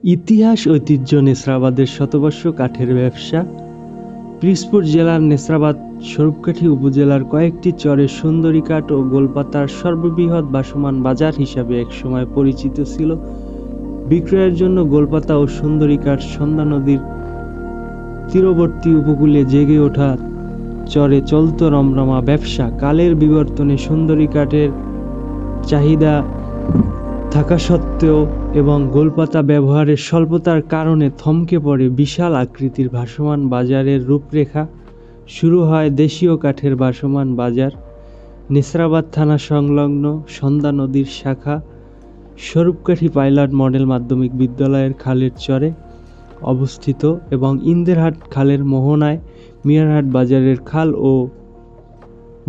ইতিহাস ঐতিহ্য নেসরাবাদের শতবর্ষ কাঠের ব্যবসা। পিরোজপুর জেলার নেসরাবাদ স্বরূপকাঠি উপজেলার কয়েকটি চরে সুন্দরী কাঠ ও গোলপাতার সর্ববৃহৎ ভাসমান বাজার হিসাবে একসময় পরিচিত ছিল। বিক্রয়ের জন্য গোলপাতা ও সুন্দরী কাঠ সন্ধ্যা নদীর তীরবর্তী উপকূলে জেগে ওঠা চরে চলত রমরমা ব্যবসা। কালের বিবর্তনে সুন্দরী কাঠের চাহিদা থাকা সত্ত্বেও এবং গোলপাতা ব্যবহারের স্বল্পতার কারণে থমকে পড়ে বিশাল আকৃতির ভাসমান বাজারের রূপরেখা। শুরু হয় দেশীয় কাঠের ভাসমান বাজার নেসরাবাদ থানা সংলগ্ন সন্ধ্যা নদীর শাখা স্বরূপকাঠি পাইলট মডেল মাধ্যমিক বিদ্যালয়ের খালের চরে অবস্থিত এবং ইন্দেরহাট খালের মোহনায় মিয়ারহাট বাজারের খাল ও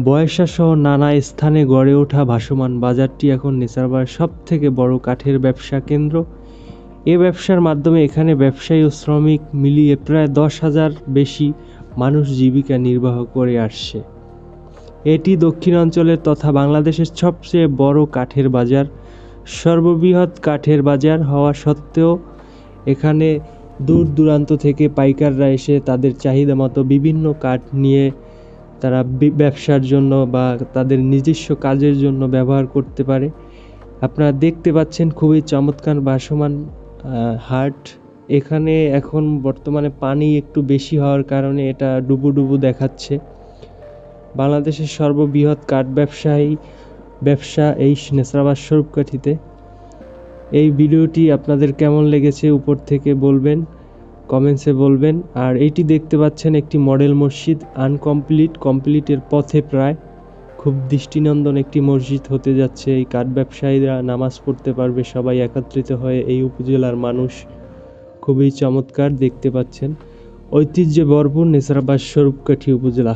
বয়সাসহ নানা স্থানে গড়ে ওঠা ভাসমান বাজারটি এখন নেসরাবাদের সবথেকে বড় কাঠের ব্যবসা কেন্দ্র। এ ব্যবসার মাধ্যমে এখানে ব্যবসায়ী ও শ্রমিক মিলিয়ে প্রায় 10,000 বেশি মানুষ জীবিকা নির্বাহ করে আসছে। এটি দক্ষিণাঞ্চলের তথা বাংলাদেশের সবচেয়ে বড় কাঠের বাজার। সর্ববৃহৎ কাঠের বাজার হওয়া সত্ত্বেও এখানে দূর দূরান্ত থেকে পাইকাররা এসে তাদের চাহিদা মতো বিভিন্ন কাঠ নিয়ে তারা ব্যবসার জন্য বা তাদের নিজস্ব কাজের জন্য ব্যবহার করতে পারে। আপনারা দেখতে পাচ্ছেন খুবই চমৎকার ভাসমান হাট। এখানে এখন বর্তমানে পানি একটু বেশি হওয়ার কারণে এটা ডুবু ডুবু দেখাচ্ছে। বাংলাদেশের সর্ববৃহৎ কাঠ ব্যবসা এই নেসরাবাদ স্বরূপকাঠিতে। এই ভিডিওটি আপনাদের কেমন লেগেছে উপর থেকে বলবেন, কমেন্টসে বলবেন। আর এইটি দেখতে পাচ্ছেন একটি মডেল মসজিদ, কমপ্লিটের পথে প্রায়। খুব দৃষ্টিনন্দন একটি মসজিদ হতে যাচ্ছে। এই কাঠ ব্যবসায়ীরা নামাজ পড়তে পারবে সবাই একত্রিত হয়ে। এই উপজেলার মানুষ খুবই চমৎকার দেখতে পাচ্ছেন। ঐতিহ্যে ভরপুর নেসরাবাদ স্বরূপকাঠি উপজেলা।